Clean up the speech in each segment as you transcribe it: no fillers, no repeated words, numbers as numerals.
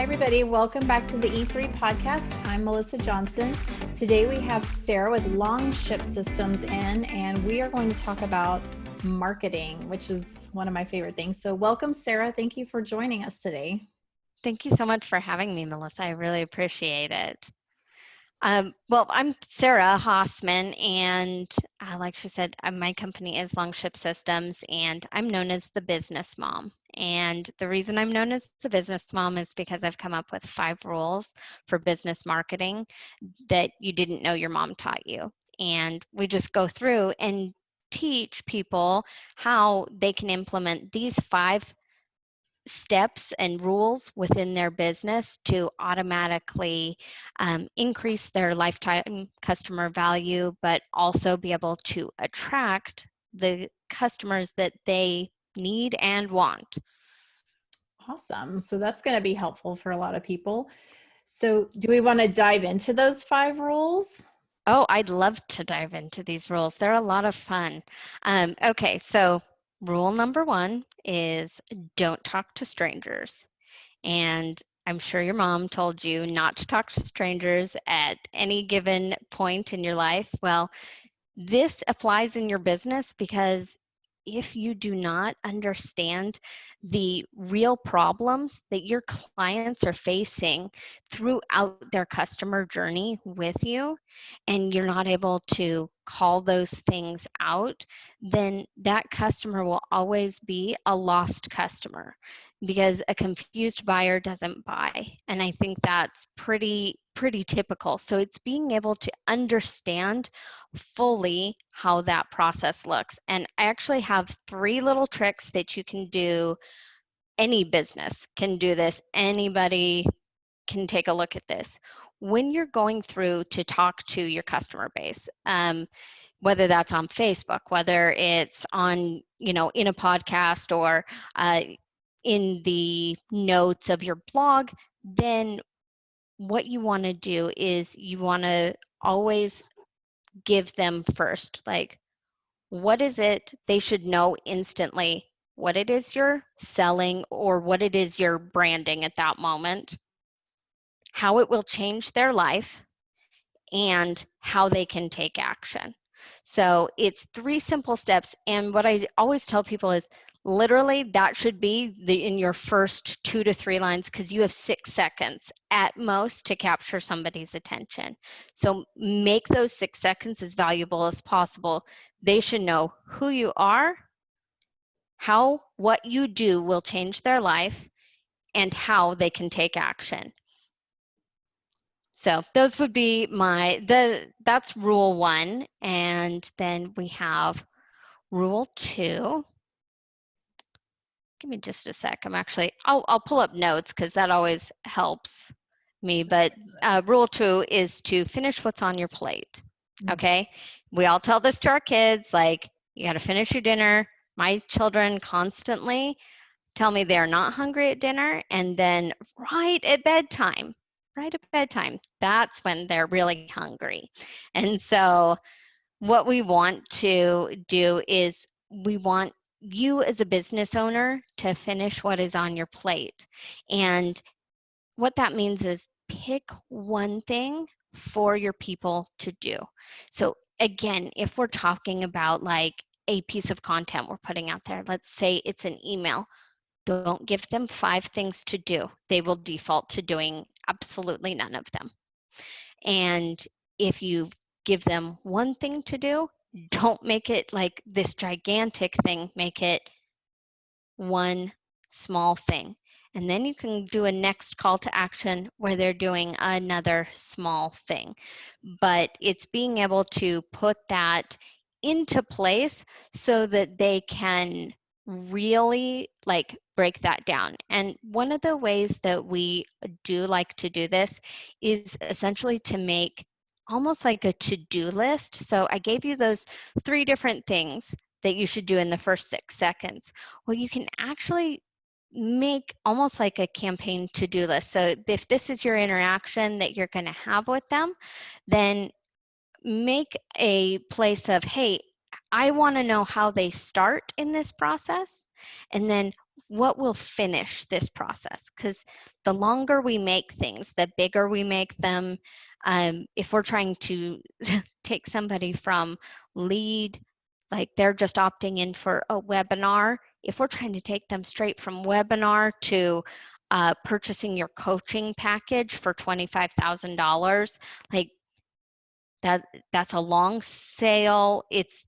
everybody. Welcome back to the E3 podcast. I'm Melissa Johnson. Today we have Sarah with LongShip Systems in, and we are going to talk about marketing, which is one of my favorite things. So welcome, Sarah. Thank you for joining us today. Thank you so much for having me, Melissa. I really appreciate it. Well, I'm Sarah Hosman, and like she said, my company is LongShip Systems, and I'm known as the business mom. And the reason I'm known as the business mom is because I've come up with 5 rules for business marketing that you didn't know your mom taught you. And we just go through and teach people how they can implement these 5 steps and rules within their business to automatically increase their lifetime customer value, but also be able to attract the customers that they need and want. Awesome. So that's going to be helpful for a lot of people. So do we want to dive into those 5 rules? Oh, I'd love to dive into these rules. They're a lot of fun. Okay, so rule number 1 is don't talk to strangers. And I'm sure your mom told you not to talk to strangers at any given point in your life. Well, this applies in your business because if you do not understand the real problems that your clients are facing throughout their customer journey with you, and you're not able to call those things out, then that customer will always be a lost customer because a confused buyer doesn't buy. And I think that's pretty typical. So it's being able to understand fully how that process looks. And I actually have 3 little tricks that you can do. Any business can do this. Anybody can take a look at this. When you're going through to talk to your customer base, whether that's on Facebook, whether it's on, in a podcast or in the notes of your blog, then what you want to do is you want to always give them first, like, what is it they should know instantly, what it is you're selling or what it is you're branding at that moment, how it will change their life, and how they can take action. So it's 3 simple steps. And what I always tell people is literally that should be in your first 2 to 3 lines, because you have 6 seconds at most to capture somebody's attention. So make those 6 seconds as valuable as possible. They should know who you are, how what you do will change their life, and how they can take action. So those would be that's rule 1. And then we have rule 2. Give me just a sec. I'll pull up notes because that always helps me. But rule 2 is to finish what's on your plate. Okay. We all tell this to our kids, like, you got to finish your dinner. My children constantly tell me they're not hungry at dinner. And then right at bedtime, that's when they're really hungry. And so what we want to do is we want you as a business owner to finish what is on your plate. And what that means is pick one thing for your people to do. So again, if we're talking about like a piece of content we're putting out there, let's say it's an email, don't give them 5 things to do. They will default to doing absolutely none of them. And if you give them one thing to do, don't make it like this gigantic thing. Make it one small thing. And then you can do a next call to action where they're doing another small thing. But it's being able to put that into place so that they can really like break that down. And one of the ways that we do like to do this is essentially to make almost like a to-do list. So I gave you those 3 different things that you should do in the first 6 seconds. Well, you can actually make almost like a campaign to-do list. So if this is your interaction that you're going to have with them, then make a place of, hey, I want to know how they start in this process, and then what will finish this process? Because the longer we make things, the bigger we make them. If we're trying to take somebody from lead, like they're just opting in for a webinar, if we're trying to take them straight from webinar to purchasing your coaching package for $25,000, like that's a long sale. It's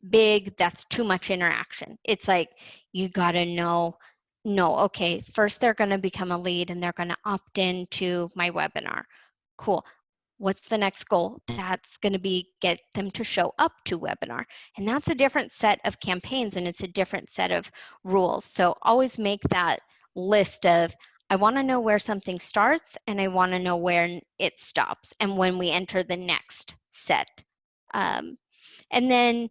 big. That's too much interaction. It's like you got to know, no, okay, first they're going to become a lead and they're going to opt into my webinar. Cool. What's the next goal? That's going to be get them to show up to webinar. And that's a different set of campaigns and it's a different set of rules. So always make that list of, I want to know where something starts and I want to know where it stops and when we enter the next set. And then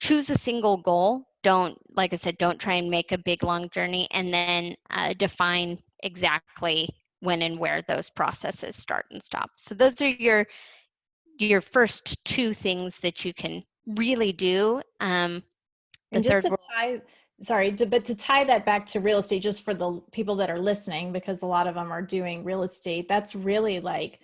choose a single goal. Don't, like I said, don't try and make a big long journey, and then define exactly when and where those processes start and stop. So those are your first two things that you can really do. The And just third to rule. tie, sorry, but to tie that back to real estate, just for the people that are listening, because a lot of them are doing real estate, that's really like,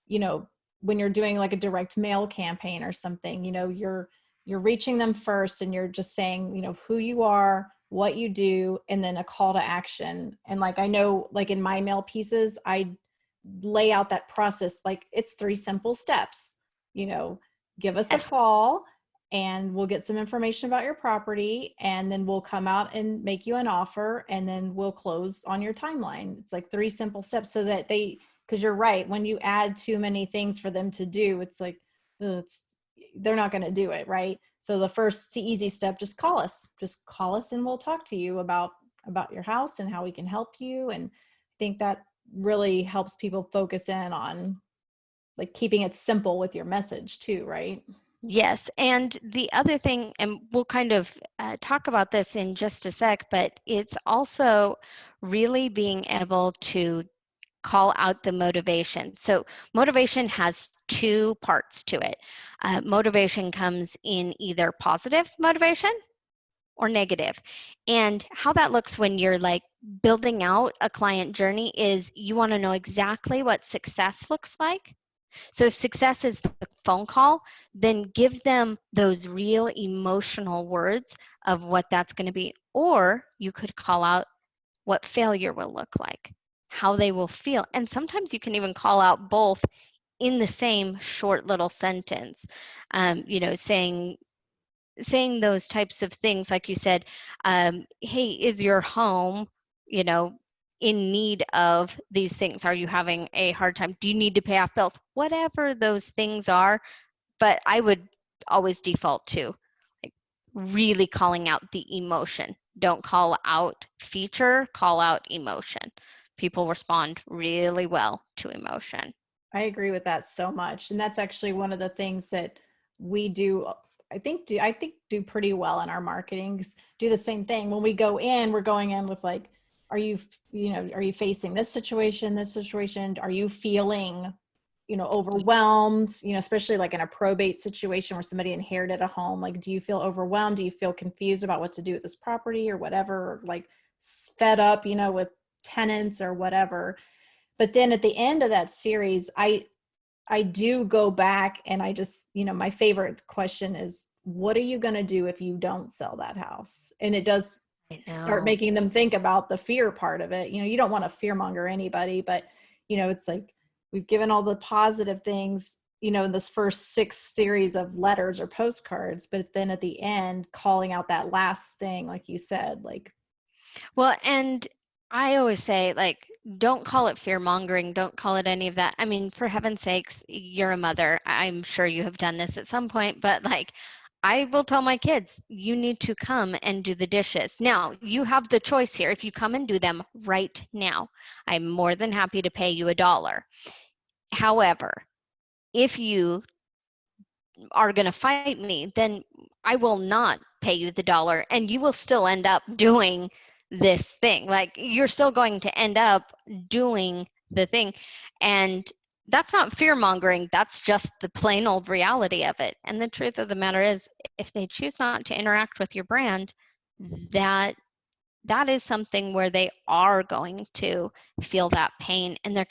you know, when you're doing like a direct mail campaign or something, you know, you're reaching them first and you're just saying, you know, who you are, what you do, and then a call to action. And like, I know, like in my mail pieces, I lay out that process, like it's 3 simple steps, you know, give us a Yes. call and we'll get some information about your property, and then we'll come out and make you an offer, and then we'll close on your timeline. It's like 3 simple steps, so that they, because you're right, when you add too many things for them to do, it's like, they're not going to do it, right? So the first easy step, just call us and we'll talk to you about your house and how we can help you. And I think that really helps people focus in on like keeping it simple with your message too, right? Yes, and the other thing, and we'll kind of talk about this in just a sec, but it's also really being able to call out the motivation. So motivation has two parts to it. Motivation comes in either positive motivation or negative. And how that looks when you're like building out a client journey is you want to know exactly what success looks like. So if success is the phone call, then give them those real emotional words of what that's going to be. Or you could call out what failure will look like, how they will feel. And sometimes you can even call out both in the same short little sentence, you know, saying those types of things, like you said, hey, is your home, you know, in need of these things? Are you having a hard time? Do you need to pay off bills? Whatever those things are, but I would always default to like really calling out the emotion. Don't call out feature, call out emotion. People respond really well to emotion. I agree with that so much. And that's actually one of the things that we do, I think do pretty well in our marketing. Do the same thing. When we go in, we're going in with like, are you, you know, are you facing this situation, this situation? Are you feeling, you know, overwhelmed, you know, especially like in a probate situation where somebody inherited a home? Like, do you feel overwhelmed? Do you feel confused about what to do with this property or whatever? Or like fed up, you know, with tenants or whatever? But then at the end of that series, I do go back and I just, you know, my favorite question is, what are you going to do if you don't sell that house? And it does I start know. making them think about the fear part of it. You know, you don't want to fear monger anybody, but you know, it's like we've given all the positive things, you know, in this first 6 series of letters or postcards, but then at the end, calling out that last thing, like you said, like, Well, and I always say, like, don't call it fear mongering. Don't call it any of that. I mean, for heaven's sakes, you're a mother. I'm sure you have done this at some point, but like, I will tell my kids, you need to come and do the dishes. Now, you have the choice here. If you come and do them right now, I'm more than happy to pay you $1. However, if you are going to fight me, then I will not pay you the $1 and you will still end up doing this thing. Like you're still going to end up doing the thing. And that's not fear mongering. That's just the plain old reality of it. And the truth of the matter is, if they choose not to interact with your brand, that that is something where they are going to feel that pain, and they're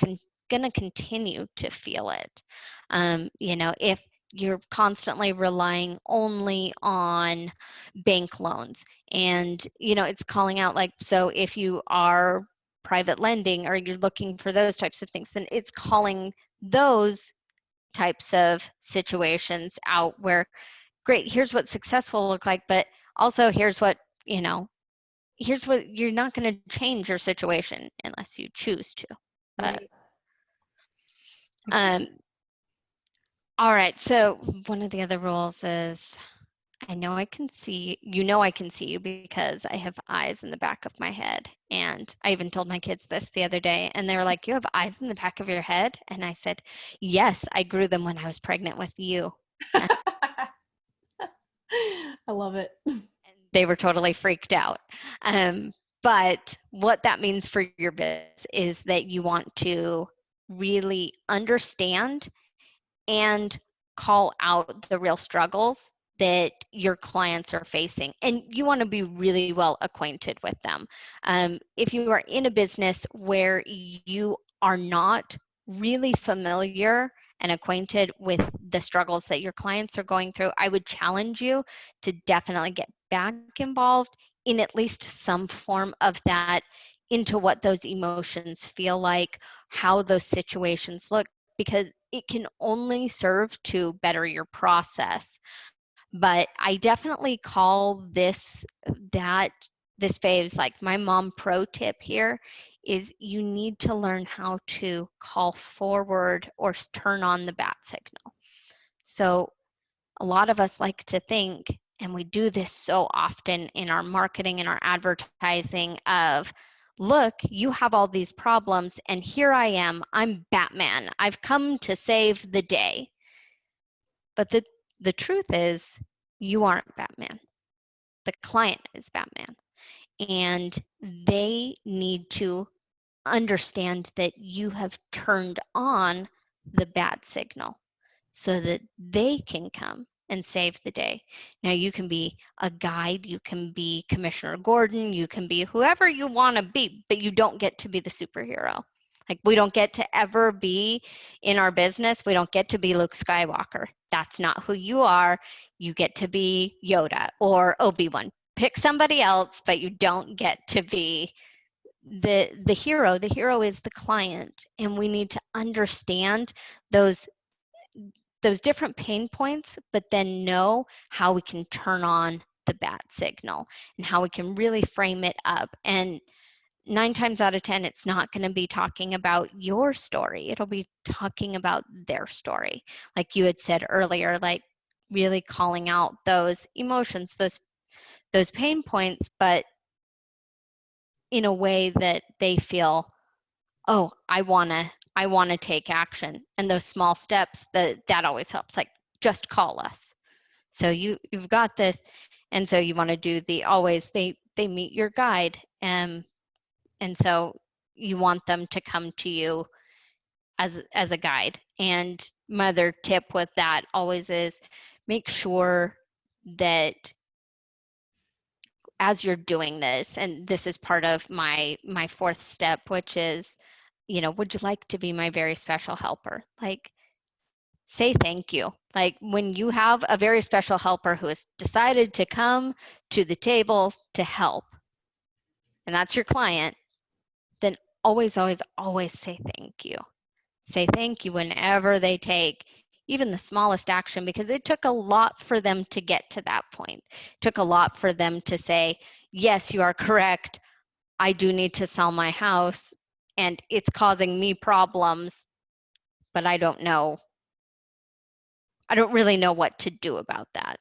going to continue to feel it. If you're constantly relying only on bank loans, and it's calling out, like, so if you are private lending or you're looking for those types of things, then it's calling those types of situations out where, great, here's what successful look like, but also here's what you're not going to change your situation unless you choose to. But Right. all right, so one of the other rules is, I know I can see I can see you because I have eyes in the back of my head. And I even told my kids this the other day, and they were like, you have eyes in the back of your head? And I said, yes, I grew them when I was pregnant with you. And I love it. they were totally freaked out. But what that means for your business is that you want to really understand and call out the real struggles that your clients are facing. And you want to be really well acquainted with them. If you are in a business where you are not really familiar and acquainted with the struggles that your clients are going through, I would challenge you to definitely get back involved in at least some form of that, into what those emotions feel like, how those situations look, because it can only serve to better your process. But I definitely call this phase, like, my mom pro tip here is you need to learn how to call forward or turn on the bat signal. So a lot of us like to think, and we do this so often in our marketing and our advertising, of, look, you have all these problems, and here I am, I'm Batman, I've come to save the day. But the truth is, you aren't Batman. The client is Batman. And they need to understand that you have turned on the bat signal so that they can come and save the day. Now, you can be a guide, you can be Commissioner Gordon, you can be whoever you want to be, but you don't get to be the superhero. Like, we don't get to ever be, in our business, we don't get to be Luke Skywalker. That's not who you are. You get to be Yoda or Obi-Wan. Pick somebody else, but you don't get to be the hero. The hero is the client, and we need to understand those different pain points, but then know how we can turn on the bat signal and how we can really frame it up. And 9 times out of 10, it's not going to be talking about your story. It'll be talking about their story. Like you had said earlier, like really calling out those emotions, those pain points, but in a way that they feel, oh, I want to take action. And those small steps, that always helps. Like, just call us. So you've got this. And so you want to do the always, they meet your guide. And so you want them to come to you as a guide. And my other tip with that always is, make sure that as you're doing this, and this is part of my fourth step, which is, would you like to be my very special helper? Like, say thank you. Like, when you have a very special helper who has decided to come to the table to help, and that's your client, then always, always, always say thank you. Say thank you whenever they take even the smallest action, because it took a lot for them to get to that point. It took a lot for them to say, yes, you are correct. I do need to sell my house, and it's causing me problems, but I don't really know what to do about that.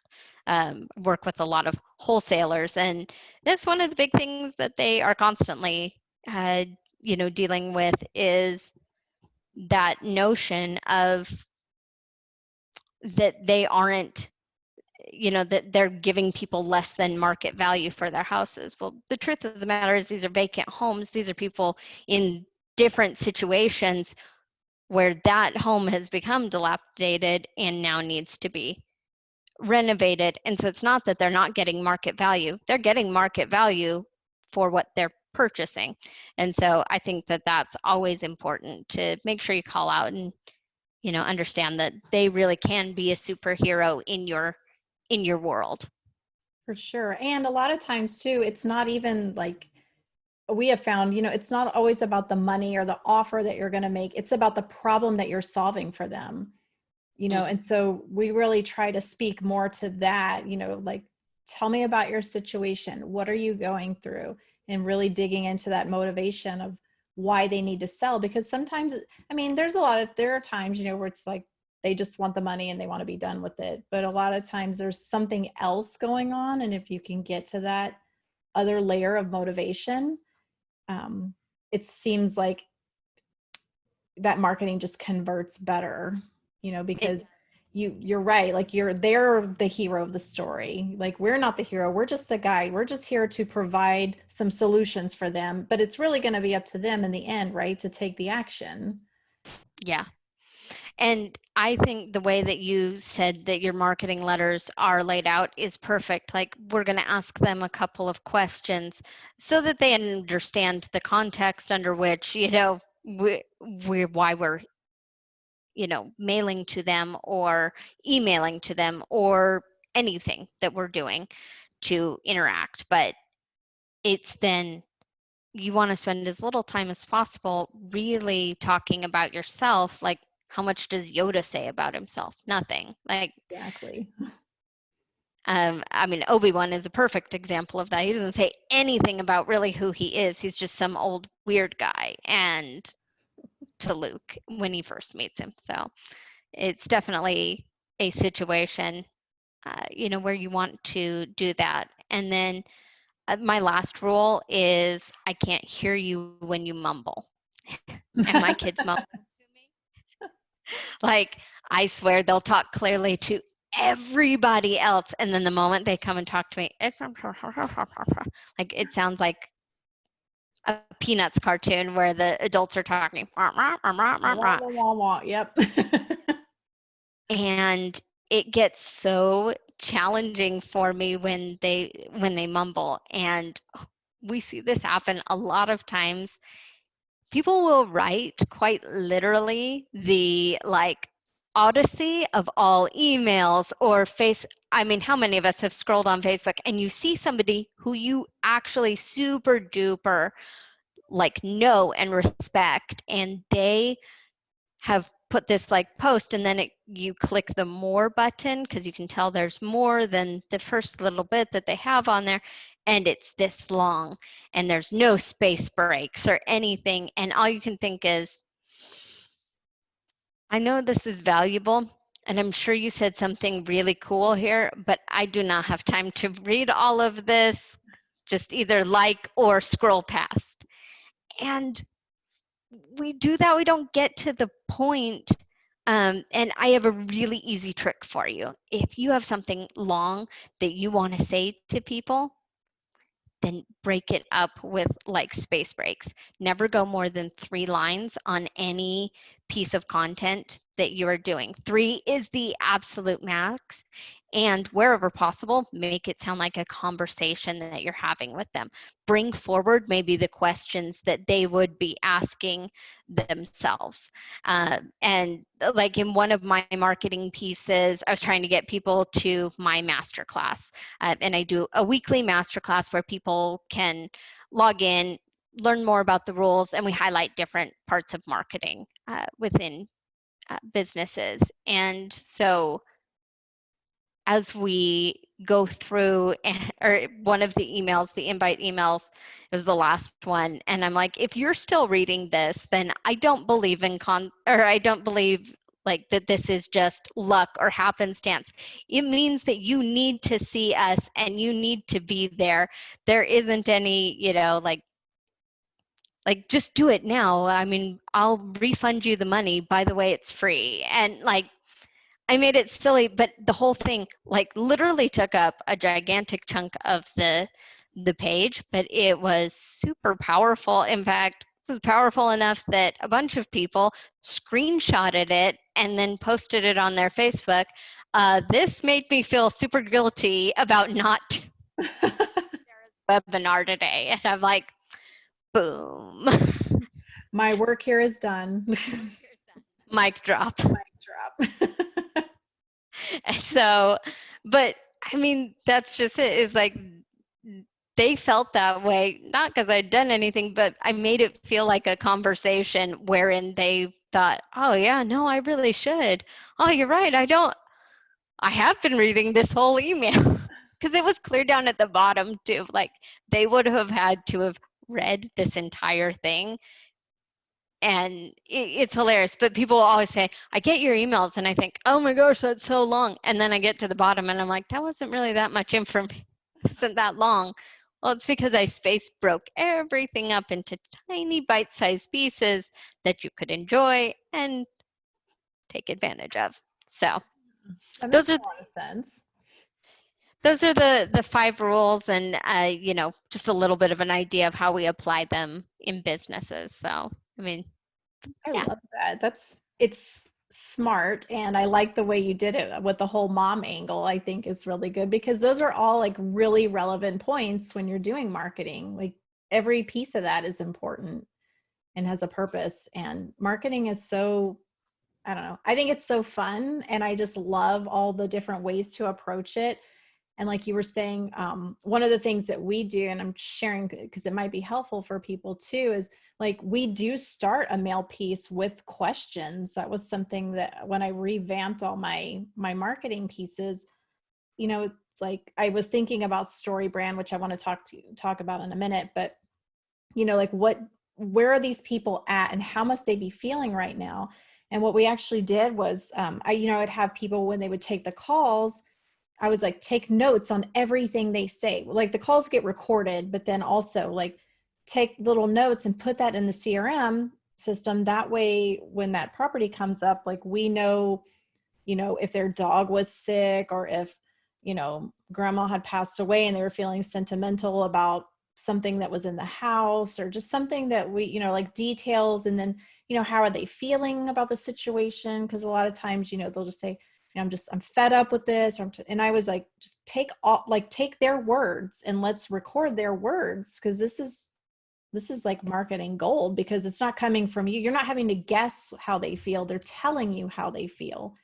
Work with a lot of wholesalers, and that's one of the big things that they are constantly, dealing with, is that notion of that they aren't, that they're giving people less than market value for their houses. Well, the truth of the matter is, these are vacant homes. These are people in different situations where that home has become dilapidated and now needs to be renovated. And so it's not that they're not getting market value. They're getting market value for what they're purchasing. And so I think that that's always important to make sure you call out and, understand that they really can be a superhero in your world. For sure. And a lot of times too, it's not even like we have found, it's not always about the money or the offer that you're going to make. It's about the problem that you're solving for them, and so we really try to speak more to that, like, tell me about your situation. What are you going through? And really digging into that motivation of why they need to sell. Because sometimes, there are times, where it's like, they just want the money and they want to be done with it. But a lot of times there's something else going on. And if you can get to that other layer of motivation, it seems like that marketing just converts better, because you're right. Like they're the hero of the story. Like, we're not the hero. We're just the guide. We're just here to provide some solutions for them, but it's really going to be up to them in the end, right? To take the action. Yeah. And I think the way that you said that your marketing letters are laid out is perfect. Like, we're going to ask them a couple of questions so that they understand the context under which, why we're, mailing to them or emailing to them or anything that we're doing to interact. But it's then you want to spend as little time as possible really talking about yourself. Like, how much does Yoda say about himself? Nothing. Like, Exactly. Obi-Wan is a perfect example of that. He doesn't say anything about really who he is. He's just some old weird guy. And to Luke when he first meets him. So it's definitely a situation, where you want to do that. And then my last rule is I can't hear you when you mumble. And my kids mumble to me. Like, I swear they'll talk clearly to everybody else. And then the moment they come and talk to me, it's like, it sounds like a Peanuts cartoon where the adults are talking. Wah, wah, wah, wah. Yep. And it gets so challenging for me when they mumble. And we see this happen a lot of times. People will write quite literally the Odyssey of all emails or how many of us have scrolled on Facebook and you see somebody who you actually super duper know and respect, and they have put this post, and then you click the more button because you can tell there's more than the first little bit that they have on there, and it's this long and there's no space breaks or anything, and all you can think is, I know this is valuable and I'm sure you said something really cool here, but I do not have time to read all of this. Just either like or scroll past. And we do that, we don't get to the point. And I have a really easy trick for you. If you have something long that you want to say to people, then break it up with space breaks. Never go more than 3 lines on any piece of content that you are doing. 3 is the absolute max. And wherever possible, make it sound like a conversation that you're having with them. Bring forward maybe the questions that they would be asking themselves. And in one of my marketing pieces, I was trying to get people to my masterclass. And I do a weekly masterclass where people can log in, learn more about the rules, and we highlight different parts of marketing within businesses. And so as we go through, or one of the emails, the invite emails, is the last one, and I'm like, if you're still reading this, then I don't believe I don't believe that this is just luck or happenstance. It means that you need to see us and you need to be there. There isn't any, just do it now. I'll refund you the money. By the way, it's free. And I made it silly, but the whole thing literally took up a gigantic chunk of the page, but it was super powerful. In fact, it was powerful enough that a bunch of people screenshotted it and then posted it on their Facebook. This made me feel super guilty about not webinar today. And I'm like, boom. My work here is done. Mic drop. Mic drop. And so, but I mean, that's just it. Is like they felt that way, not because I'd done anything, but I made it feel like a conversation wherein they thought, oh, yeah, no, I really should. Oh, you're right. I have been reading this whole email because it was clear down at the bottom, too. Like they would have had to have read this entire thing. And it's hilarious, but people always say, I get your emails and I think, oh my gosh, that's so long. And then I get to the bottom and I'm like, that wasn't really that much information. It wasn't that long. Well, it's because I space broke everything up into tiny bite-sized pieces that you could enjoy and take advantage of. So That those makes are a lot of sense. the 5 rules, and just a little bit of an idea of how we apply them in businesses. So I mean, I yeah. love that. It's smart, and I like the way you did it with the whole mom angle. I think is really good because those are all like really relevant points when you're doing marketing. Like every piece of that is important and has a purpose, and marketing is so, I don't know. I think it's so fun, and I just love all the different ways to approach it. And like you were saying, one of the things that we do, and I'm sharing because it might be helpful for people too, is like we do start a mail piece with questions. That was something that when I revamped all my marketing pieces, it's like I was thinking about story brand, which I want to talk about in a minute, but like where are these people at and how must they be feeling right now? And what we actually did was, I'd have people when they would take the calls, I was like, take notes on everything they say. Like the calls get recorded, but then also like take little notes and put that in the CRM system. That way, when that property comes up, like we know, if their dog was sick or if, grandma had passed away and they were feeling sentimental about something that was in the house or just something that we, like details. And then, how are they feeling about the situation? Because a lot of times, they'll just say, I'm fed up with this. And I was like, just take their words and let's record their words. Cause this is like marketing gold because it's not coming from you. You're not having to guess how they feel. They're telling you how they feel.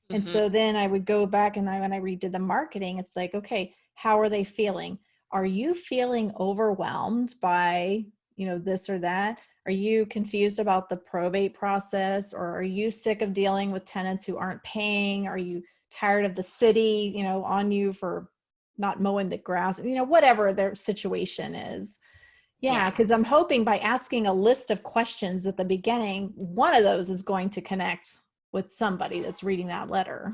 And Mm-hmm. so then I would go back and when I redid the marketing, it's like, okay, how are they feeling? Are you feeling overwhelmed by, this or that? Are you confused about the probate process, or are you sick of dealing with tenants who aren't paying? Are you tired of the city, on you for not mowing the grass, whatever their situation is. Yeah, Yeah. because I'm hoping by asking a list of questions at the beginning, one of those is going to connect with somebody that's reading that letter.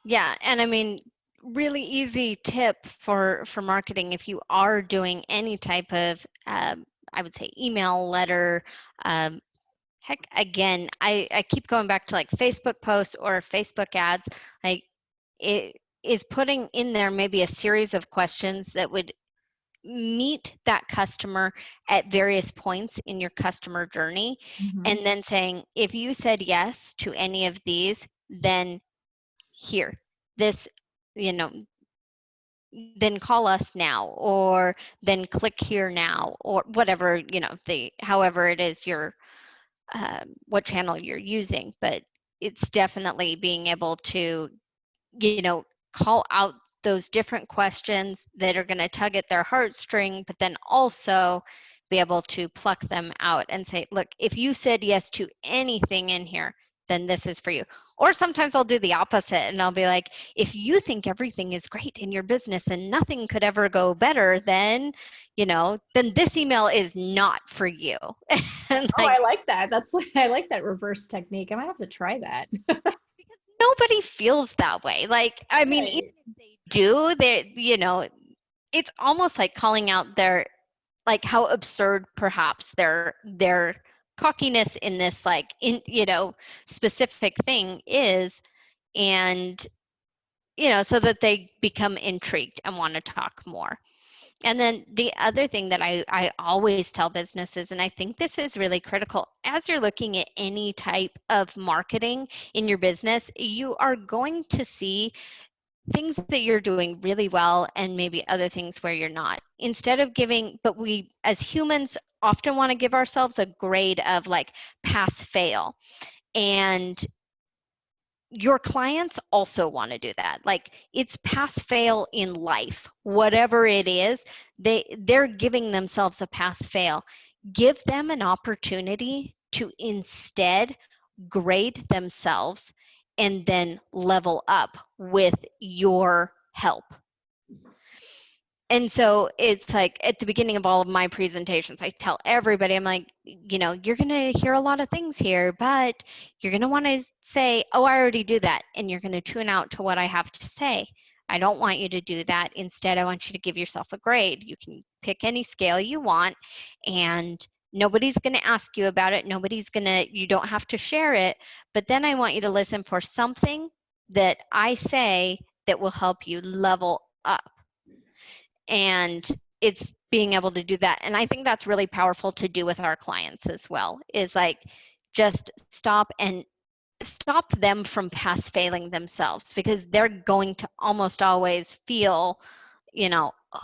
Yeah, and I mean, really easy tip for marketing if you are doing any type of, I would say, email, letter. Um, Heck, again, I keep going back to like Facebook posts or Facebook ads. Like it is putting in there maybe a series of questions that would meet that customer at various points in your customer journey, Mm-hmm. and then saying, if you said yes to any of these, then here, this, you know, then call us now, or then click here now, or whatever, however it is what channel you're using. But it's definitely being able to, call out those different questions that are going to tug at their heartstring, but then also be able to pluck them out and say, look, if you said yes to anything in here, then this is for you. Or sometimes I'll do the opposite and I'll be like, if you think everything is great in your business and nothing could ever go better, then, then this email is not for you. And Oh, like, I like that. I like that reverse technique. I might have to try that. because nobody feels that way. Like, I mean, even Right. if they do, it's almost like calling out like how absurd perhaps their cockiness in this, like, specific thing is. And, so that they become intrigued and want to talk more. And then the other thing that I always tell businesses, and I think this is really critical, as you're looking at any type of marketing in your business, you are going to see things that you're doing really well and maybe other things where you're not. instead of giving, but we as humans often want to give ourselves a grade of like pass fail. And your clients also want to do that. Like, it's pass fail in life, whatever it is, they're giving themselves a pass fail. Give them an opportunity to instead grade themselves and then level up with your help. And so it's like at the beginning of all of my presentations, I tell everybody, I'm like, you're going to hear a lot of things here, but you're going to want to say, oh, I already do that. And you're going to tune out to what I have to say. I don't want you to do that. Instead, I want you to give yourself a grade. You can pick any scale you want, and nobody's going to ask you about it. You don't have to share it. But then I want you to listen for something that I say that will help you level up. And it's being able to do that. And I think that's really powerful to do with our clients as well, is like just stop them from pass failing themselves, because they're going to almost always feel,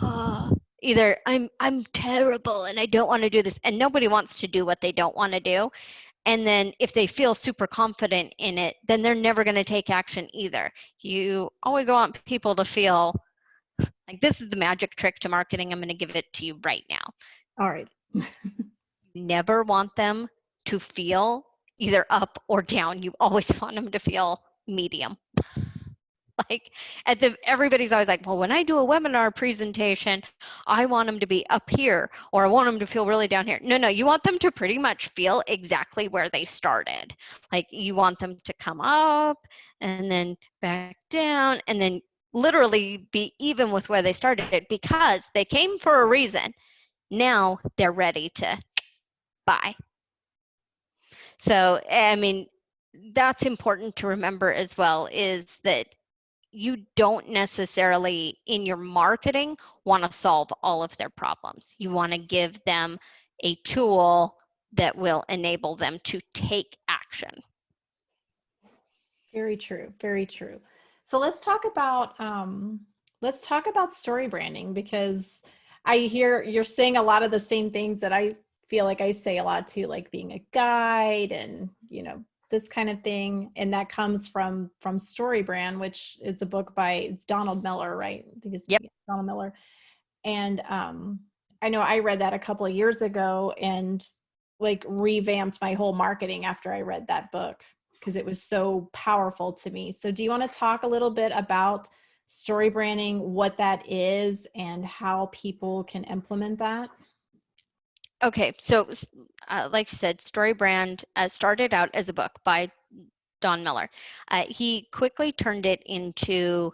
oh, either I'm terrible and I don't want to do this, and nobody wants to do what they don't want to do. And then if they feel super confident in it, then they're never going to take action either. You always want people to feel like, this is the magic trick to marketing. I'm going to give it to you right now. All right. Never want them to feel either up or down. You always want them to feel medium. Like, everybody's always like, well, when I do a webinar presentation, I want them to be up here, or I want them to feel really down here. No, you want them to pretty much feel exactly where they started. Like, you want them to come up and then back down and then literally be even with where they started, because they came for a reason. Now they're ready to buy. So, I mean, that's important to remember as well, is that you don't necessarily in your marketing want to solve all of their problems. You want to give them a tool that will enable them to take action. Very true. Very true. So let's talk about story branding, because I hear you're saying a lot of the same things that I feel like I say a lot too, like being a guide and, this kind of thing. And that comes from Story Brand, which is a book by, it's Donald Miller, right? I think it's Yep. Donald Miller. And I know I read that a couple of years ago and like revamped my whole marketing after I read that book, because it was so powerful to me. So do you want to talk a little bit about story branding, what that is, and how people can implement that? Okay, so like I said, Story Brand started out as a book by Don Miller. He quickly turned it into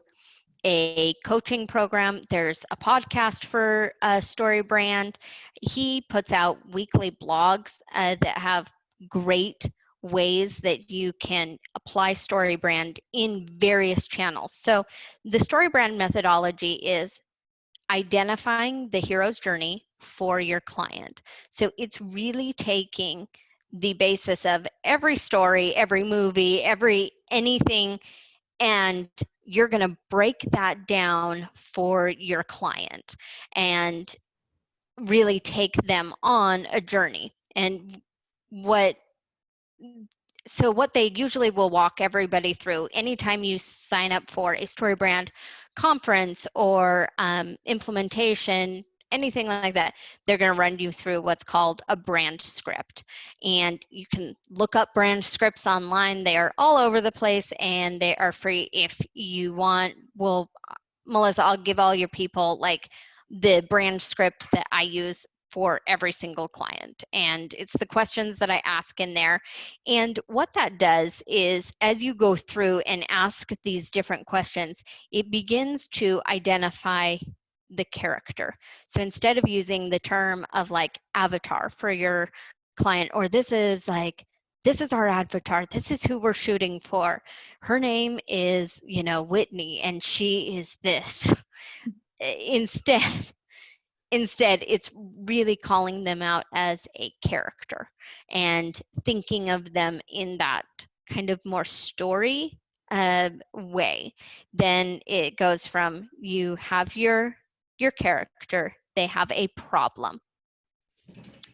a coaching program. There's a podcast for Story Brand. He puts out weekly blogs that have great ways that you can apply Story Brand in various channels. So the Story Brand methodology is identifying the hero's journey for your client. So it's really taking the basis of every story, every movie, anything, and you're going to break that down for your client and really take them on a journey. And what they usually will walk everybody through anytime you sign up for a Story Brand conference or implementation, anything like that, they're going to run you through what's called a brand script. And you can look up brand scripts online. They are all over the place and they are free. If you want, Melissa, I'll give all your people like the brand script that I use for every single client. And it's the questions that I ask in there. And what that does is, as you go through and ask these different questions, it begins to identify the character. So instead of using the term of like avatar for your client, or this is our avatar, this is who we're shooting for. Her name is, Whitney, and she is this. Instead, it's really calling them out as a character and thinking of them in that kind of more story way. Then it goes from, you have your character, they have a problem.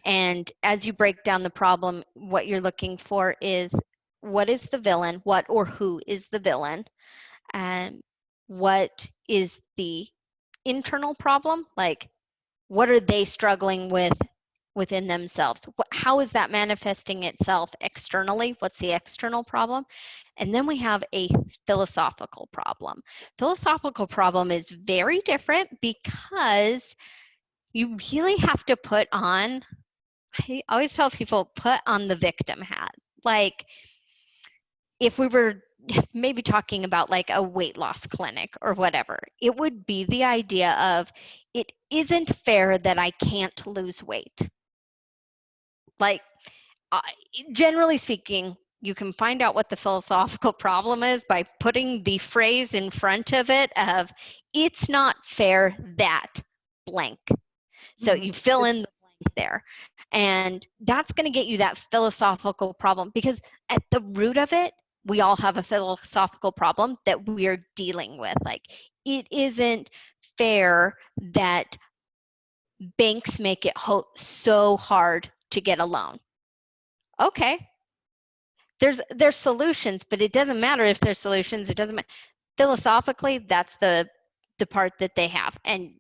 And as you break down the problem, what you're looking for is, what is the villain? What or who is the villain? And what is the internal problem? Like, what are they struggling with within themselves? How is that manifesting itself externally? What's the external problem? And then we have a philosophical problem. Philosophical problem is very different because you really have to put on, I always tell people, put on the victim hat. Like, if we were maybe talking about like a weight loss clinic or whatever, it would be the idea of, it isn't fair that I can't lose weight. Like, generally speaking, you can find out what the philosophical problem is by putting the phrase in front of it of, it's not fair that blank. So you fill in the blank there. And that's going to get you that philosophical problem, because at the root of it, we all have a philosophical problem that we're dealing with. Like, it isn't fair that banks make it so hard to get a loan. Okay. There's solutions, but it doesn't matter if there's solutions. It doesn't matter. Philosophically, that's the part that they have. And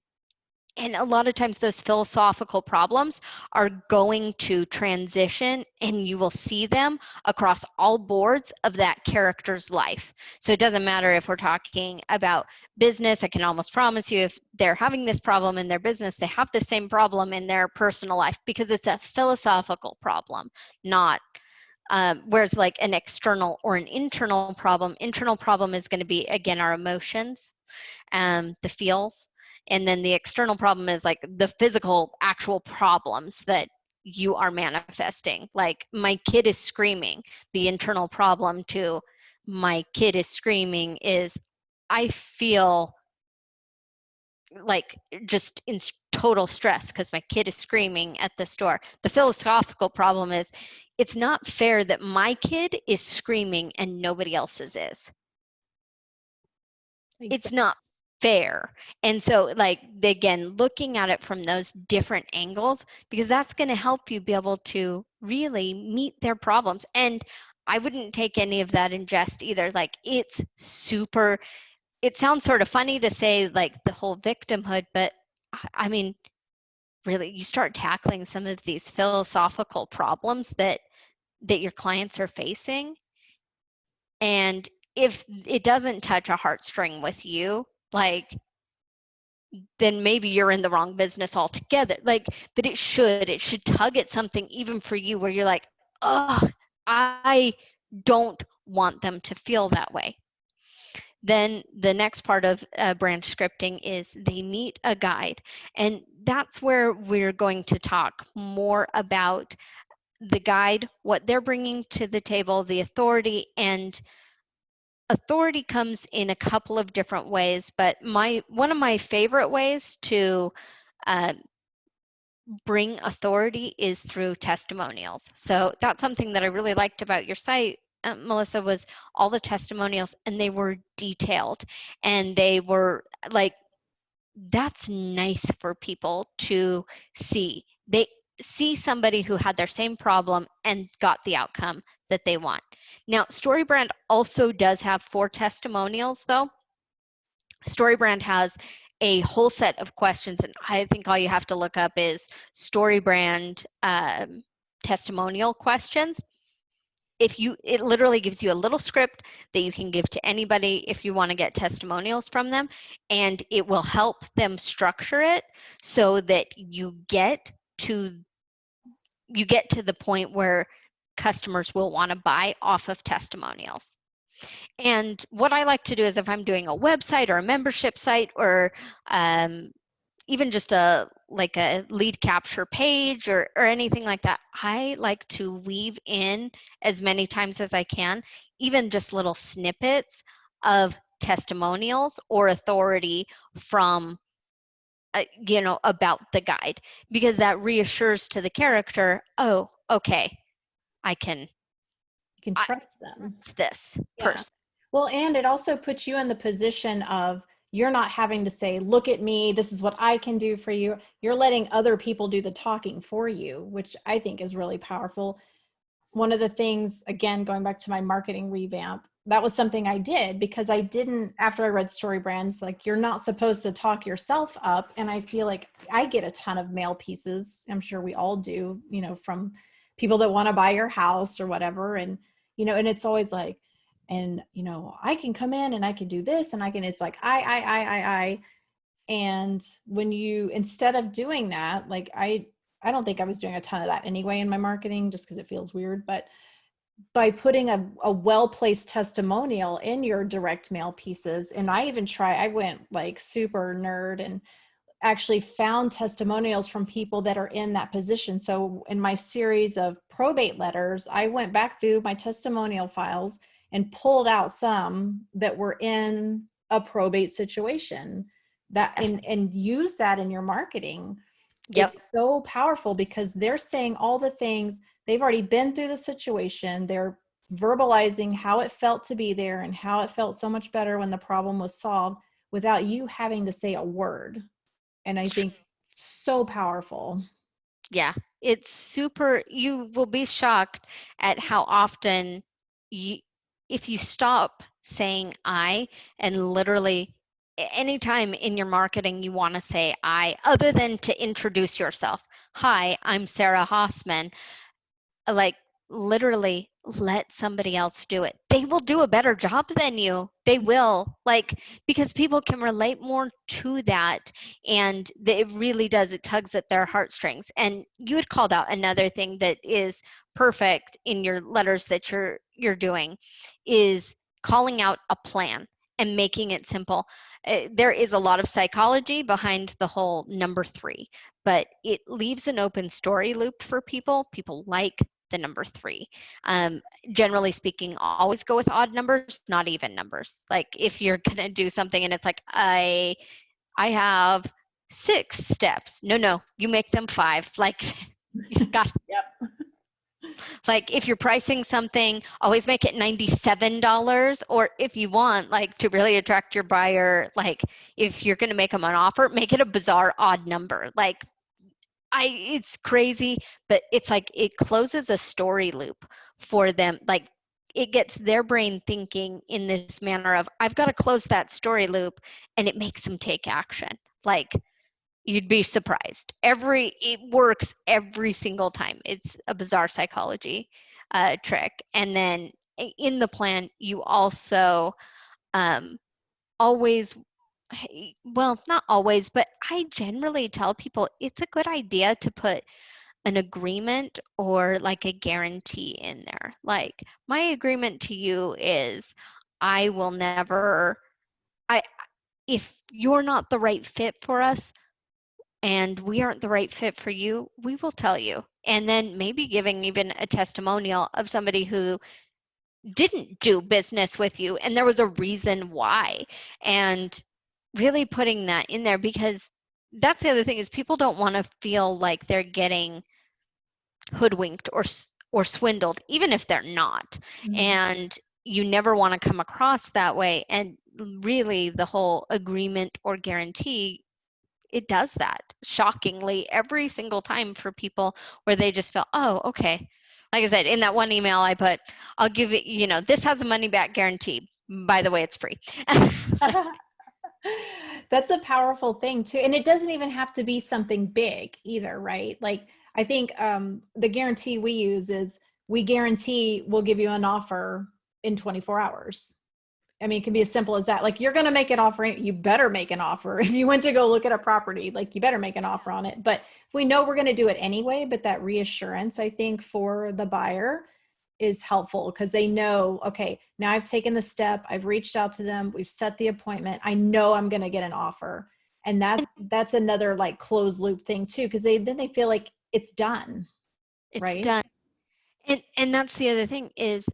a lot of times those philosophical problems are going to transition, and you will see them across all boards of that character's life. So it doesn't matter if we're talking about business. I can almost promise you, if they're having this problem in their business, they have the same problem in their personal life, because it's a philosophical problem, not whereas like an external or an internal problem is going to be, again, our emotions, the feels. And then the external problem is like the physical, actual problems that you are manifesting. Like, my kid is screaming. The internal problem to my kid is screaming is, I feel like just in total stress because my kid is screaming at the store. The philosophical problem is, it's not fair that my kid is screaming and nobody else's is. Exactly. It's not fair. And so, like, again, looking at it from those different angles, because that's going to help you be able to really meet their problems. And I wouldn't take any of that in jest either. Like, it's super, it sounds sort of funny to say like the whole victimhood, but I mean, really, you start tackling some of these philosophical problems that your clients are facing, and if it doesn't touch a heartstring with you, like, then maybe you're in the wrong business altogether. Like, but it should tug at something even for you where you're like, oh, I don't want them to feel that way. Then the next part of branch scripting is they meet a guide. And that's where we're going to talk more about the guide, what they're bringing to the table, the authority. And authority comes in a couple of different ways, but one of my favorite ways to bring authority is through testimonials. So that's something that I really liked about your site, Melissa, was all the testimonials, and they were detailed, and they were like, that's nice for people to see. They see somebody who had their same problem and got the outcome that they want. Now, StoryBrand also does have 4 testimonials, though. StoryBrand has a whole set of questions, and I think all you have to look up is StoryBrand testimonial questions. It literally gives you a little script that you can give to anybody if you want to get testimonials from them, and it will help them structure it so that you get to the point where customers will want to buy off of testimonials. And what I like to do is, if I'm doing a website or a membership site, or even just a lead capture page or anything like that, I like to weave in as many times as I can, even just little snippets of testimonials or authority from about the guide, because that reassures to the character, oh, okay, you can trust them. This person. Well, and it also puts you in the position of you're not having to say, look at me, this is what I can do for you. You're letting other people do the talking for you, which I think is really powerful. One of the things, again, going back to my marketing revamp, that was something I did because I didn't, after I read Story Brands, like, you're not supposed to talk yourself up. And I feel like I get a ton of mail pieces. I'm sure we all do, from people that want to buy your house or whatever. And, and it's always like, and, I can come in and I can do this and it's like, I. And when you, instead of doing that, like, I don't think I was doing a ton of that anyway in my marketing, just because it feels weird, but by putting a well-placed testimonial in your direct mail pieces. And I went like super nerd and actually found testimonials from people that are in that position. So in my series of probate letters, I went back through my testimonial files and pulled out some that were in a probate situation that Yes. and use that in your marketing. Yep. It's so powerful because they're saying all the things. They've already been through the situation. They're verbalizing how it felt to be there and how it felt so much better when the problem was solved without you having to say a word. And I think so powerful. Yeah, it's super, you will be shocked at how often you, if you stop saying I and literally anytime in your marketing you want to say I, other than to introduce yourself. Hi, I'm Sarah Hosman. Like, literally let somebody else do it. They will do a better job than you. They will, like, because people can relate more to that. And it really does, it tugs at their heartstrings. And you had called out another thing that is perfect in your letters that you're doing, is calling out a plan and making it simple. There is a lot of psychology behind the whole number 3, but it leaves an open story loop for people. People like the number 3. Um, Generally speaking, always go with odd numbers, not even numbers. Like, if you're gonna do something and it's like, I have 6 steps. No, you make them 5. Like, you've got, Yep. like, if you're pricing something, always make it $97. Or if you want, like, to really attract your buyer, like, if you're gonna make them an offer, make it a bizarre odd number. Like, it's crazy, but it's like it closes a story loop for them. Like, it gets their brain thinking in this manner of, I've got to close that story loop, and it makes them take action. Like, you'd be surprised. It works every single time. It's a bizarre psychology trick. And then in the plan, you also always, well, not always, but I generally tell people it's a good idea to put an agreement or like a guarantee in there. Like, my agreement to you is, I will never, I, if you're not the right fit for us and we aren't the right fit for you, we will tell you. And then maybe giving even a testimonial of somebody who didn't do business with you and there was a reason why. And really putting that in there, because that's the other thing, is people don't want to feel like they're getting hoodwinked or swindled, even if they're not. Mhm. And you never want to come across that way. And really, the whole agreement or guarantee, it does that shockingly every single time for people, where they just feel, oh, okay. Like I said, in that one email I put, I'll give it, this has a money back guarantee. By the way, it's free. That's a powerful thing too. And it doesn't even have to be something big either, right? Like, I think the guarantee we use is, we guarantee we'll give you an offer in 24 hours. I mean, it can be as simple as that. Like, you're going to make an offer, you better make an offer. If you went to go look at a property, like, you better make an offer on it. But we know we're going to do it anyway, but that reassurance, I think, for the buyer is helpful, because they know, okay, now I've taken the step, I've reached out to them, we've set the appointment, I know I'm going to get an offer. And that's another like closed loop thing too, because then they feel like it's done, It's right? done. And that's the other thing, is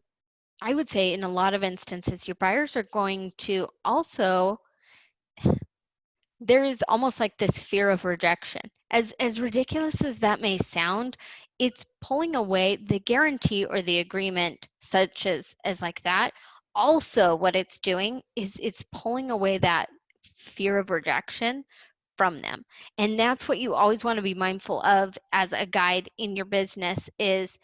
I would say in a lot of instances, your buyers are going to also, there is almost like this fear of rejection. As ridiculous as that may sound, it's pulling away the guarantee or the agreement, such as like that. Also, what it's doing is it's pulling away that fear of rejection from them. And that's what you always want to be mindful of as a guide in your business is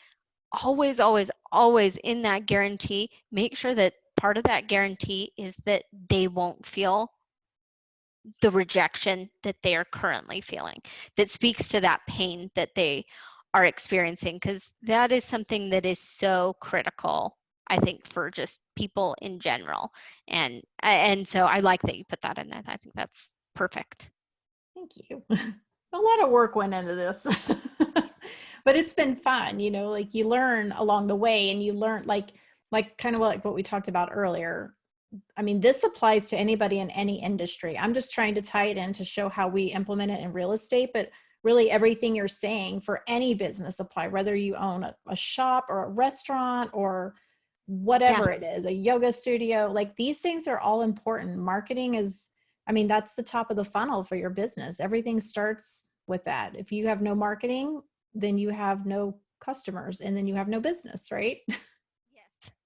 always, always, always in that guarantee, make sure that part of that guarantee is that they won't feel the rejection that they are currently feeling. That speaks to that pain that they are experiencing, because that is something that is so critical, I think, for just people in general. And so I like that you put that in there. I think that's perfect. Thank you. A lot of work went into this, but it's been fun, like you learn along the way, and you learn like kind of like what we talked about earlier. I mean, this applies to anybody in any industry. I'm just trying to tie it in to show how we implement it in real estate, but really everything you're saying for any business apply, whether you own a shop or a restaurant or Yeah. whatever it is, a yoga studio, like these things are all important. Marketing is, I mean, that's the top of the funnel for your business. Everything starts with that. If you have no marketing, then you have no customers and then you have no business, right?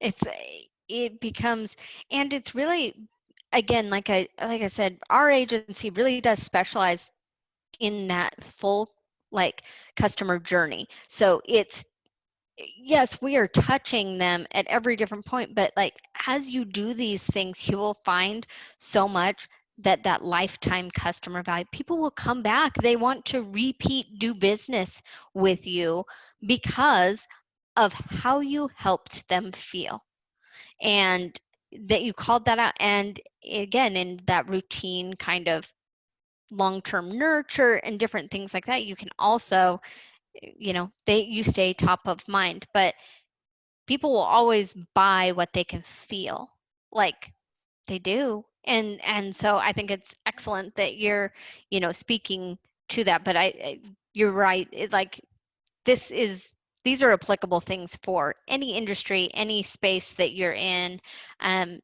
Yes. It becomes, and it's really, again, like I said, our agency really does specialize in that full like customer journey. So it's, yes, we are touching them at every different point, but like as you do these things, you will find so much that lifetime customer value. People will come back. They want to repeat, do business with you because of how you helped them feel, and that you called that out. And again, in that routine kind of long-term nurture and different things like that, you can also, you stay top of mind. But people will always buy what they can feel like they do. And so I think it's excellent that you're, speaking to that. But you're right. Like this is, these are applicable things for any industry, any space that you're in. And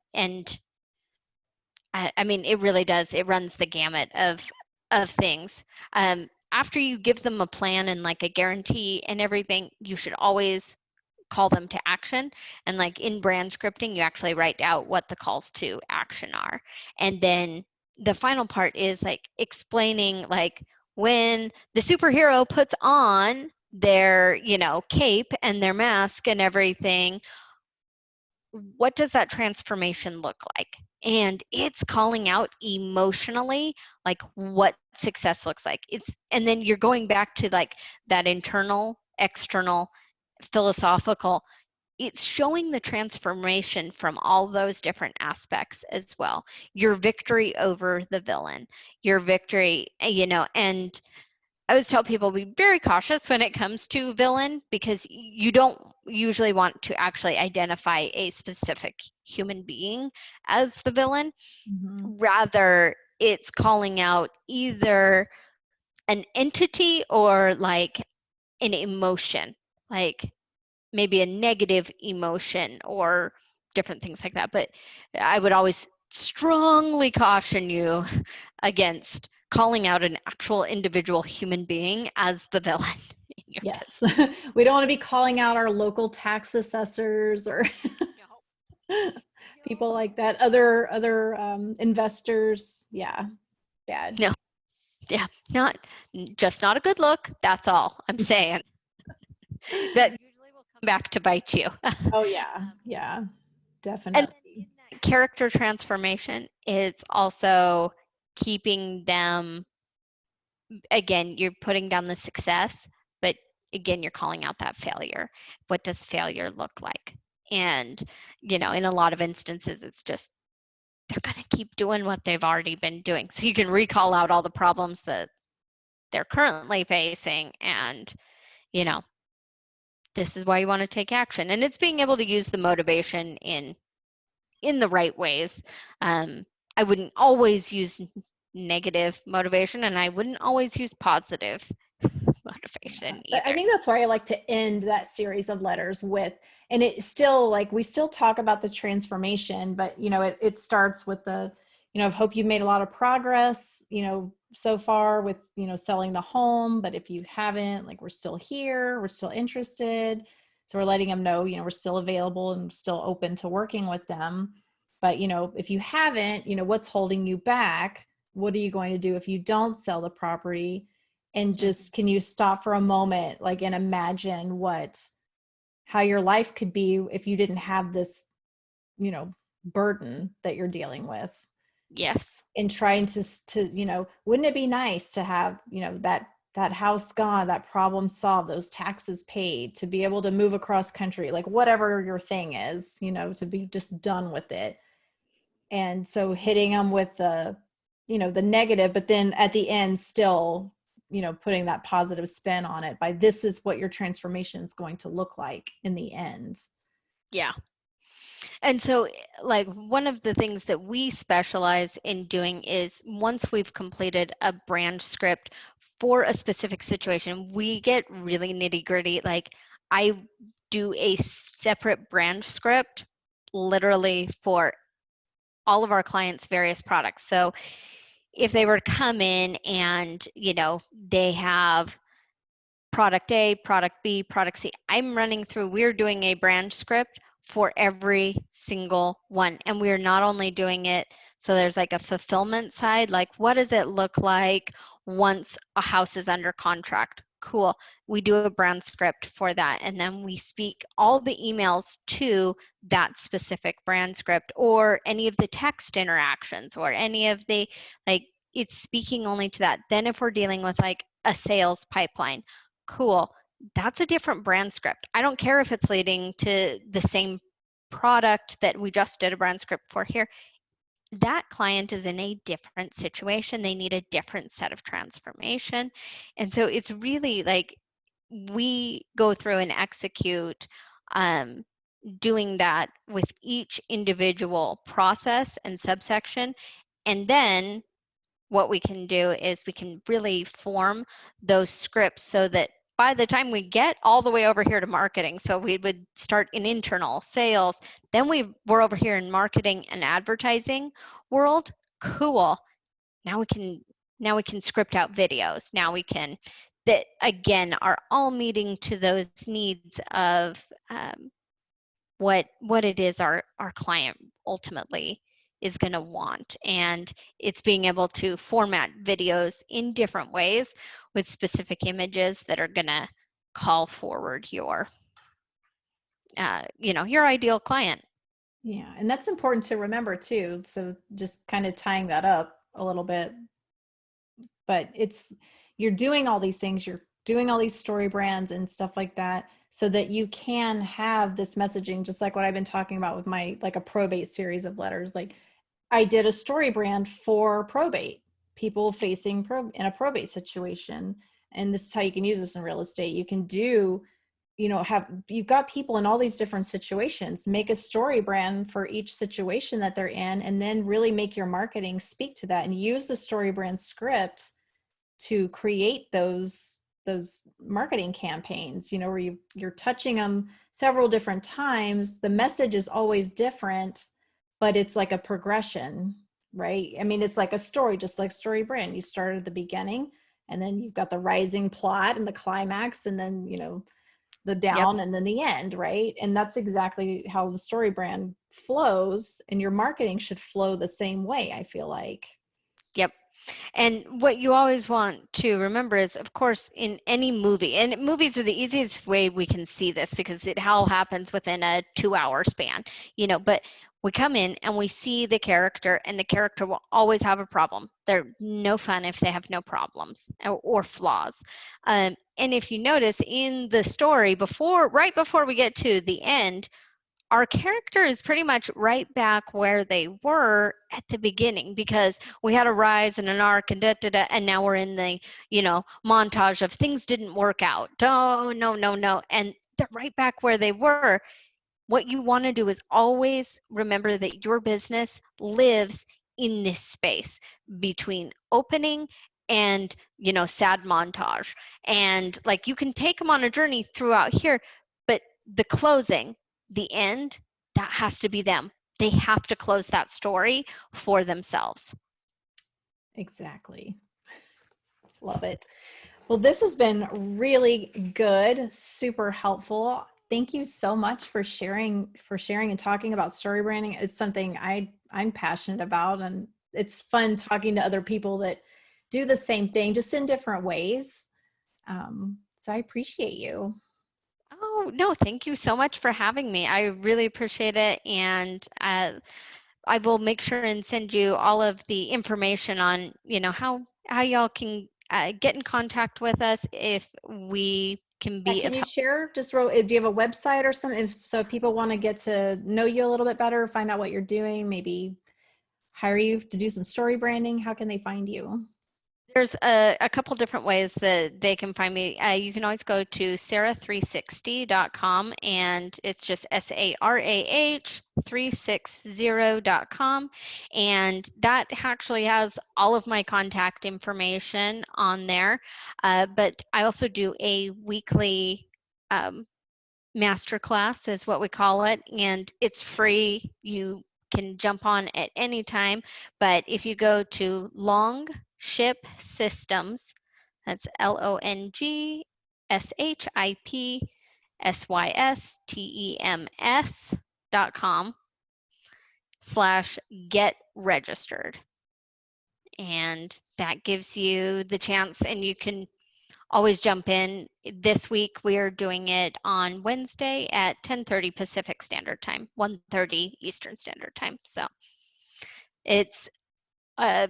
I mean, it really does. It runs the gamut of things. After you give them a plan and like a guarantee and everything, you should always call them to action. And like in brand scripting, you actually write out what the calls to action are. And then the final part is like explaining like when the superhero puts on their, cape and their mask and everything, what does that transformation look like? And it's calling out emotionally like what success looks like. And then you're going back to like that internal, external, philosophical. It's showing the transformation from all those different aspects as well. Your victory over the villain, your victory, and I always tell people be very cautious when it comes to villain, because you don't usually want to actually identify a specific human being as the villain. Mm-hmm. Rather, it's calling out either an entity or like an emotion, like maybe a negative emotion or different things like that. But I would always strongly caution you against calling out an actual individual human being as the villain in your Yes. business. We don't want to be calling out our local tax assessors or No, people like that, other investors. Yeah, bad. no, yeah, not a good look. That's all I'm saying. That usually will come back to bite you. Oh yeah, yeah, And then in definitely. that character transformation, it's also keeping them, again, you're putting down the success, but again, you're calling out that failure. What does failure look like? And, in a lot of instances, it's just they're going to keep doing what they've already been doing. So you can recall out all the problems that they're currently facing, and, this is why you want to take action. And it's being able to use the motivation in the right ways. I wouldn't always use negative motivation, and I wouldn't always use positive motivation Yeah. I either. think that's why I like to end that series of letters with, and it's still like we still talk about the transformation, but it starts with the, I hope you've made a lot of progress, so far with, selling the home. But if you haven't, like, we're still here, we're still interested. So we're letting them know, we're still available and still open to working with them. But, if you haven't, what's holding you back? What are you going to do if you don't sell the property? And just, can you stop for a moment, like, and imagine how your life could be if you didn't have this, burden that you're dealing with? Yes. And trying to, wouldn't it be nice to have, that house gone, that problem solved, those taxes paid, to be able to move across country, like whatever your thing is, to be just done with it. And so hitting them with the negative, but then at the end still, putting that positive spin on it by, this is what your transformation is going to look like in the end. Yeah. And so, like, one of the things that we specialize in doing is once we've completed a brand script for a specific situation, we get really nitty gritty. Like, I do a separate brand script literally for all of our clients' various products. So if they were to come in and, they have product A, product B, product C, we're doing a brand script for every single one. And we're not only doing it, so there's like a fulfillment side, like what does it look like once a house is under contract? Cool. We do a brand script for that. And then we speak all the emails to that specific brand script, or any of the text interactions, or any of the, like, it's speaking only to that. Then if we're dealing with like a sales pipeline, cool, that's a different brand script. I don't care if it's leading to the same product that we just did a brand script for here. That client is in a different situation. They need a different set of transformation. And so it's really like we go through and execute doing that with each individual process and subsection. And then what we can do is we can really form those scripts so that by the time we get all the way over here to marketing, so we would start in internal sales, then we're over here in marketing and advertising world. Cool. Now we can script out videos. Now we can, that again are all meeting to those needs of what it is our client ultimately is going to want. And it's being able to format videos in different ways with specific images that are going to call forward your your ideal client. Yeah. And that's important to remember too. So just kind of tying that up a little bit, but you're doing all these things, you're doing all these story brands and stuff like that, so that you can have this messaging, just like what I've been talking about with my, like, a probate series of letters. Like, I did a story brand for probate, people facing in a probate situation. And this is how you can use this in real estate. You can do, you've got people in all these different situations, make a story brand for each situation that they're in, and then really make your marketing speak to that, and use the story brand script to create those marketing campaigns, where you're touching them several different times. The message is always different, but it's like a progression, right? I mean, it's like a story, just like story brand. You start at the beginning, and then you've got the rising plot and the climax, and then, the Yep. down, and then the end, right? And that's exactly how the story brand flows, and your marketing should flow the same way, I feel like. Yep. And what you always want to remember is, of course, in any movie, and movies are the easiest way we can see this because it all happens within a 2-hour span, but we come in and we see the character, and the character will always have a problem. They're no fun if they have no problems or flaws. And if you notice in the story, right before we get to the end, our character is pretty much right back where they were at the beginning, because we had a rise and an arc and and now we're in the, montage of things didn't work out. Oh, no, no, no. And they're right back where they were. What you want to do is always remember that your business lives in this space between opening and, sad montage. And like, you can take them on a journey throughout here, but the closing, the end, that has to be them. They have to close that story for themselves. Exactly. Love it. Well, this has been really good, super helpful. thank you so much for sharing and talking about story branding. It's something I'm passionate about, and it's fun talking to other people that do the same thing, just in different ways. So I appreciate you. Oh, no, thank you so much for having me. I really appreciate it. And I will make sure and send you all of the information on, how y'all can get in contact with us if we can Yeah, be can of you help. share just real, do you have a website or something? So if people want to get to know you a little bit better, find out what you're doing, maybe hire you to do some story branding, how can they find you? There's a couple different ways that they can find me. You can always go to sarah360.com, and it's just SARAH 360.com. And that actually has all of my contact information on there. But I also do a weekly masterclass is what we call it, and it's free. You can jump on at any time, but if you go to LongShip Systems, that's LongShipSystems.com/get registered, and that gives you the chance, and you can always jump in. This week we are doing it on Wednesday at 10:30 Pacific Standard Time, 1:30 Eastern Standard Time. So it's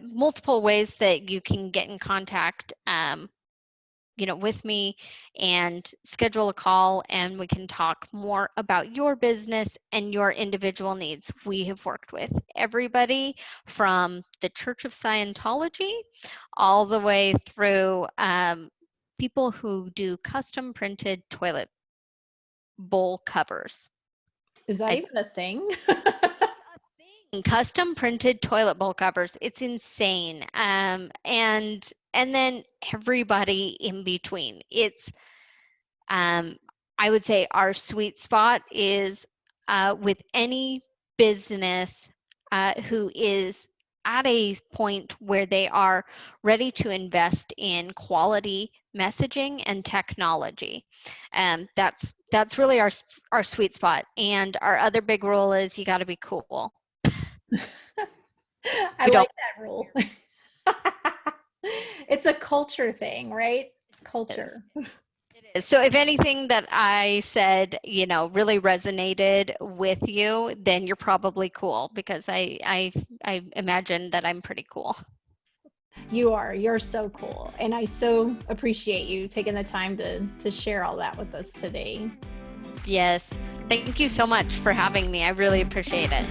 multiple ways that you can get in contact, with me, and schedule a call, and we can talk more about your business and your individual needs. We have worked with everybody from the Church of Scientology all the way through people who do custom printed toilet bowl covers. Is that I, even a thing? Custom printed toilet bowl covers. It's insane. And then everybody in between. It's Um, I would say our sweet spot is with any business who is at a point where they are ready to invest in quality messaging and technology. That's really our sweet spot. And our other big rule is you got to be cool. I We don't. like that rule. It's a culture thing, right? It's culture. It is. So if anything that I said, really resonated with you, then you're probably cool, because I imagine that I'm pretty cool. You're so cool. And I so appreciate you taking the time to share all that with us today. Yes. Thank you so much for having me. I really appreciate it.